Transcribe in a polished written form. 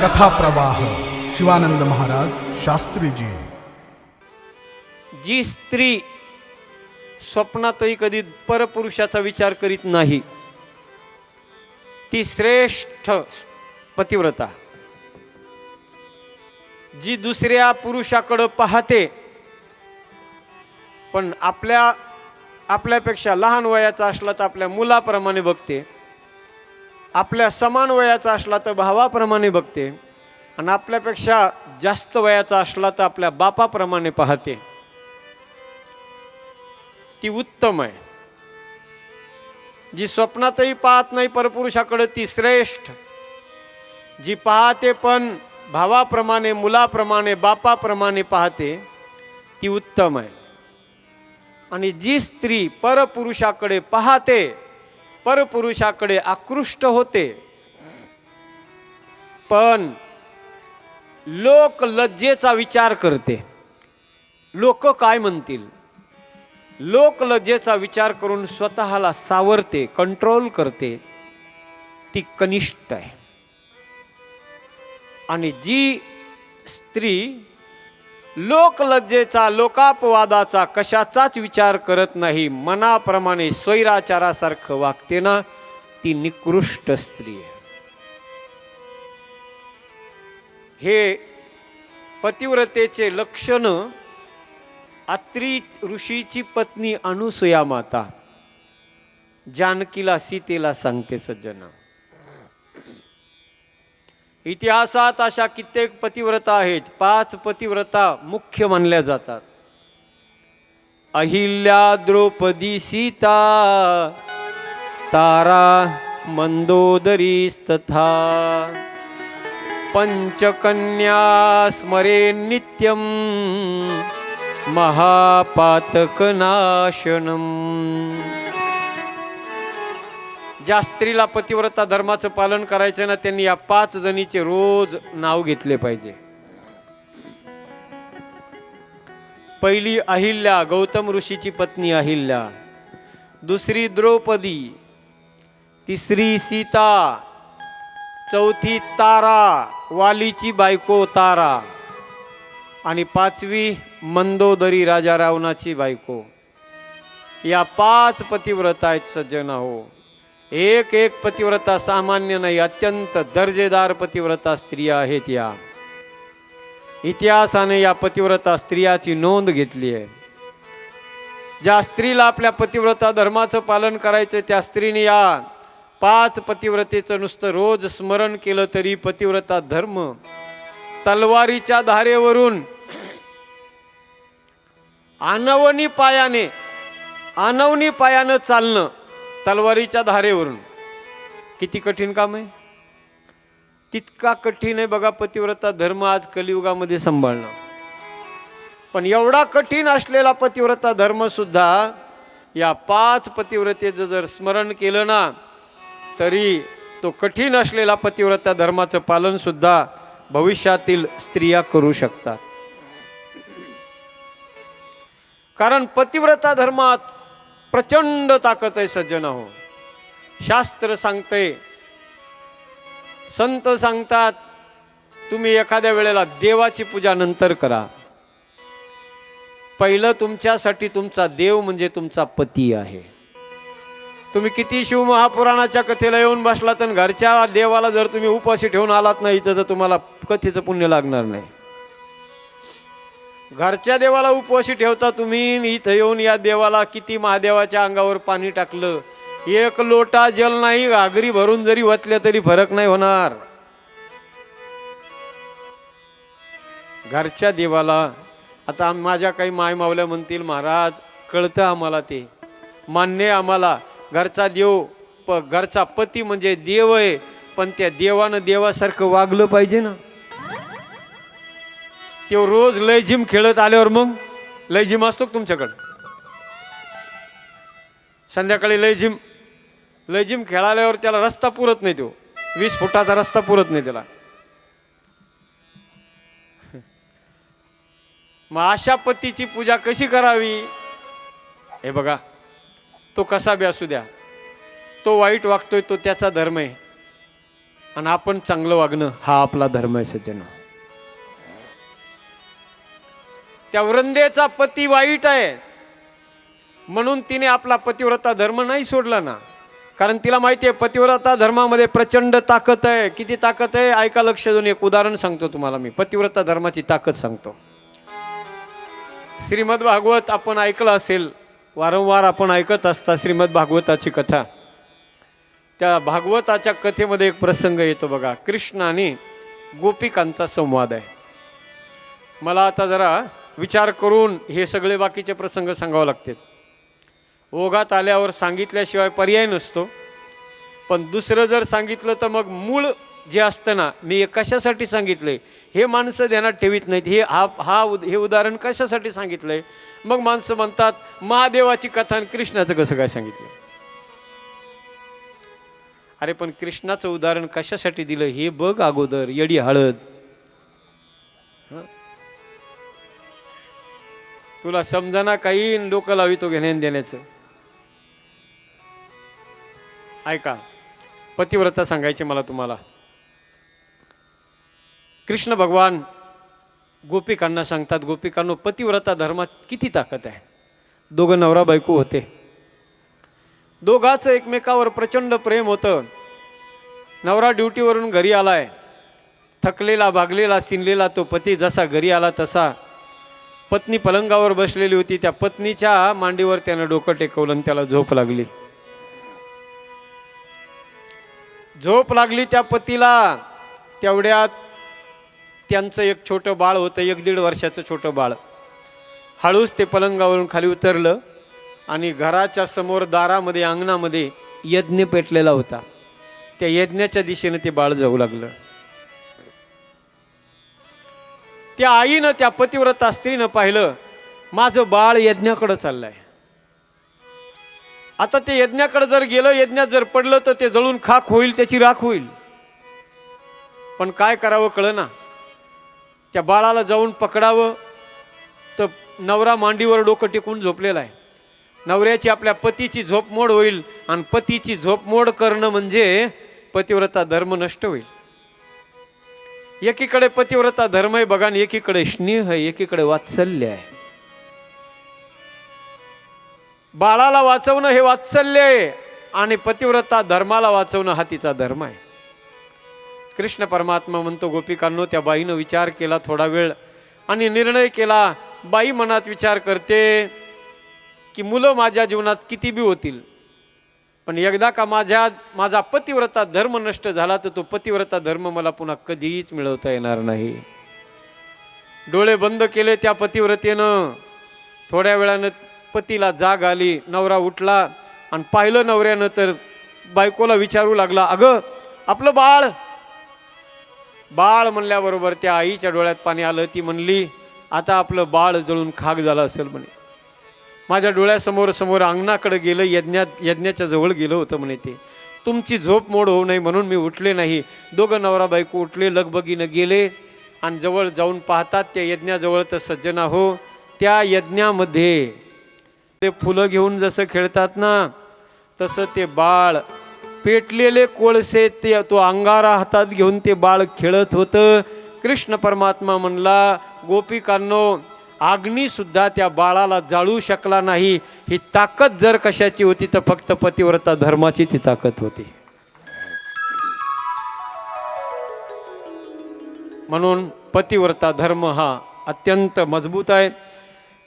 कथा प्रवाह शिवानंद महाराज शास्त्रीजी। जी स्त्री स्वप्नातही कधी परपुरुषाचा विचार करीत नाही ती श्रेष्ठ पतिव्रता। जी दुसऱ्या पुरुषाकडे पाहते पण आपल्यापेक्षा लहान वयाचा असला तर आपल्या मुलाप्रमाणे बघते, आपल्या समान वयाचा असला तर भावाप्रमाणे बघते, आणि आपल्यापेक्षा जास्त वयाचा असला तर आपल्या बापाप्रमाणे पाहते, ती उत्तम आहे। जी स्वप्नातही पाहत नाही परपुरुषाकडे ती श्रेष्ठ। जी पाहते पण भावाप्रमाणे, मुलाप्रमाणे, बापाप्रमाणे पाहते ती उत्तम आहे। आणि जी स्त्री परपुरुषाकडे पाहते, परपुरुषाकडे आकृष्ट होते, पण लोक लज्जेचा विचार करते, लोक काय म्हणतील, लोक लज्जेचा विचार करून स्वतःला सावरते, कंट्रोल करते, ती कनिष्ठ आहे। आणि जी स्त्री लोकलज्जेचा, लोकापवादाचा कशाचाच विचार करत नाही, मनाप्रमाणे स्वैराचारासारखं वागते ना, ती निकृष्ट स्त्री आहे। हे पतिव्रतेचे लक्षण अत्रि ऋषीची पत्नी अनुसूया माता जानकीला, सीतेला सांगते। सज्जना, इतिहासात अशा कित्येक पतिव्रता आहेत। 5 पतिव्रता मुख्य मानल्या जातात। अहिल्या, द्रौपदी, सीता, तारा, मंदोदरीस्तथा, पंचकन्या स्मरे नित्यम महापातकनाशनम। ज्या स्त्रीला पतिव्रता धर्माचं पालन करायचं ना, त्यांनी या 5 जणीचे रोज नाव घेतले पाहिजे। पहिली अहिल्या, गौतम ऋषीची पत्नी अहिल्या। दुसरी द्रौपदी, तिसरी सीता, चौथी तारा, वालीची बायको तारा, आणि 5वी मंदोदरी, राजा रावणाची बायको। या 5 पतिव्रता आहेत सज्जना हो। एक एक पतिव्रता सामान्य नाही, अत्यंत दर्जेदार पतिव्रता स्त्रिया आहेत। या इतिहासाने या पतिव्रता स्त्रियाची नोंद घेतली आहे। ज्या स्त्रीला आपल्या पतिव्रता धर्माचं पालन करायचं, त्या स्त्रीने या 5 पतिव्रतेचं नुसतं रोज स्मरण केलं तरी पतिव्रता धर्म तलवारीच्या धारेवरून अनवनी पायानं चालणं, तलवारीच्या धारेवरून किती कठीण काम आहे। तितका कठीण आहे बघा पतिव्रता धर्म आज कलियुगामध्ये सांभाळणं। पण एवढा कठीण असलेला पतिव्रता धर्म सुद्धा या 5 पतिव्रतेचं जर स्मरण केलं ना, तरी तो कठीण असलेला पतिव्रता धर्माचं पालन सुद्धा भविष्यातील स्त्रिया करू शकतात। कारण पतिव्रता धर्मात प्रचंड ताकद आहे सज्जन हो। शास्त्र सांगते, संत सांगतात, तुम्ही एखाद्या वेळेला देवाची पूजा नंतर करा। पहिलं तुमच्यासाठी तुमचा देव म्हणजे तुमचा पती आहे। तुम्ही किती शिवमहापुराणाच्या कथेला येऊन बसला तर घरच्या देवाला जर तुम्ही उपाशी ठेवून आलात नाही तर तुम्हाला कथेचं पुण्य लागणार नाही। घरच्या देवाला उपवासी ठेवता तुम्ही, इथं येऊन या देवाला किती महादेवाच्या अंगावर पाणी टाकलं, 1 लोटा जल नाही, घागरी भरून जरी वतल्या तरी फरक नाही होणार। घरच्या देवाला आता माझ्या काही माय मावल्या म्हणतील, महाराज कळतं आम्हाला, ते मान्य आम्हाला, घरचा देव घरचा पती म्हणजे देव आहे, पण त्या देवानं देवासारखं वागलं पाहिजे ना। ते रोज लय जिम खेळत आल्यावर, मग लय जिम असतो तुमच्याकडं, संध्याकाळी लय जिम खेळाल्यावर त्याला रस्ता पुरत नाही, तो 20 फुटाचा रस्ता पुरत नाही त्याला। मग अशा पतीची पूजा कशी करावी, हे बघा। तो कसा बी असू द्या, तो वाईट वागतोय तो त्याचा धर्म आहे, आणि आपण चांगलं वागणं हा आपला धर्म आहे सज्जन. त्या वृंदेचा पती वाईट आहे म्हणून तिने आपला पतिव्रता धर्म नाही सोडला ना, कारण तिला माहिती आहे पतिव्रता धर्मामध्ये प्रचंड ताकद आहे. किती ताकद आहे ऐका लक्ष देऊन. एक उदाहरण सांगतो तुम्हाला मी, पतिव्रता धर्माची ताकद सांगतो. श्रीमद भागवत आपण ऐकलं असेल, वारंवार आपण ऐकत असता श्रीमद भागवताची कथा. त्या भागवताच्या कथेमध्ये एक प्रसंग येतो बघा, कृष्ण आणि गोपिकांचा संवाद आहे. मला आता जरा विचार करून हे सगळे बाकीचे प्रसंग सांगावे लागतात. ओघात आल्यावर सांगितल्याशिवाय पर्याय नसतो, पण दुसरं जर सांगितलं तर मग मूळ जे असतं ना, मी कशासाठी सांगितलंय हे माणसं ध्यानात ठेवीत नाहीत. हे उदाहरण कशासाठी सांगितलंय, मग माणसं म्हणतात महादेवाची कथा आणि कृष्णाचं कसं काय सांगितलं. अरे पण कृष्णाचं उदाहरण कशासाठी दिलं हे बघ अगोदर, येडी हळद. तुला समजाना काही, डोकं लावितो घेण्यान देण्याचं. ऐका, पतिव्रता सांगायची मला तुम्हाला. कृष्ण भगवान गोपिकांना सांगतात, गोपिकांनो पतिव्रता धर्मात किती ताकद आहे. दोघं नवरा बायको होते, दोघांचं एकमेकावर प्रचंड प्रेम होतं. नवरा ड्युटीवरून घरी आलाय, थकलेला भागलेला सिनलेला तो पती जसा घरी आला तसा पत्नी पलंगावर बसलेली होती. त्या पत्नीच्या मांडीवर त्यानं डोकं टेकवलं आणि त्याला झोप लागली. झोप लागली त्या पतीला. तेवढ्यात त्यांचं एक छोटं बाळ होतं, 1-1.5 वर्षाचं छोटं बाळ. हळूच ते पलंगावरून खाली उतरलं आणि घराच्या समोर दारामध्ये अंगणामध्ये यज्ञ पेटलेला होता. त्या यज्ञाच्या दिशेने ते बाळ जाऊ लागलं. त्या आईनं, त्या पतिव्रता स्त्रीनं पाहिलं माझं बाळ यज्ञाकडे चाललंय. आता ते यज्ञाकडे जर गेलं, यज्ञात जर पडलं तर ते जळून खाक होईल, त्याची राख होईल. पण काय करावं कळेना. त्या बाळाला जाऊन पकडावं तर नवरा मांडीवर डोकं टेकून झोपलेला आहे. नवऱ्याची, आपल्या पतीची झोपमोड होईल, आणि पतीची झोपमोड करणं म्हणजे पतिव्रता धर्म नष्ट होईल. एकीकडे पतिव्रता धर्म आहे बघा, आणि एकीकडे स्नेह आहे, एकीकडे वात्सल्य आहे. बाळाला वाचवणं हे वात्सल्य आहे, आणि पतिव्रता धर्माला वाचवणं हा तिचा धर्म आहे. कृष्ण परमात्मा म्हणतो, गोपिकांनो त्या बाईनं विचार केला थोडा वेळ आणि निर्णय केला. बाई मनात विचार करते की मुलं माझ्या जीवनात किती बी होतील, पण एकदा का माझा पतिव्रता धर्म नष्ट झाला तर तो पतिव्रता धर्म मला पुन्हा कधीच मिळवता येणार नाही. डोळे बंद केले त्या पतिव्रतेनं. थोड्या वेळानं पतीला जाग आली. नवरा उठला आणि पाहिलं नवऱ्यानं तर बायकोला विचारू लागला, अगं आपलं बाळ. बाळ म्हणल्याबरोबर त्या आईच्या डोळ्यात पाणी आलं. ती म्हणली, आता आपलं बाळ जळून खाक झालं असेल म्हणे. माझ्या डोळ्यासमोर अंगणाकडे गेलं, यज्ञाच्या जवळ गेलं होतं म्हणे. ते तुमची झोप मोड होऊ नये म्हणून मी उठले नाही. दोघं नवरा बायको उठले, लगबगीनं गेले आणि जवळ जाऊन पाहतात त्या यज्ञाजवळ तर सज्जना हो, त्या यज्ञामध्ये ते फुलं घेऊन जसं खेळतात ना, तसं ते बाळ पेटलेले कोळसे, ते तो अंगारा हातात घेऊन ते बाळ खेळत होतं. कृष्ण परमात्मा म्हणला, गोपिकांनो अग्नी सुद्धा त्या बाळाला जाळू शकला नाही. ही ताकद जर कशाची होती तर फक्त पतिव्रता धर्माची ती ताकद होती. म्हणून पतिव्रता धर्म हा अत्यंत मजबूत आहे.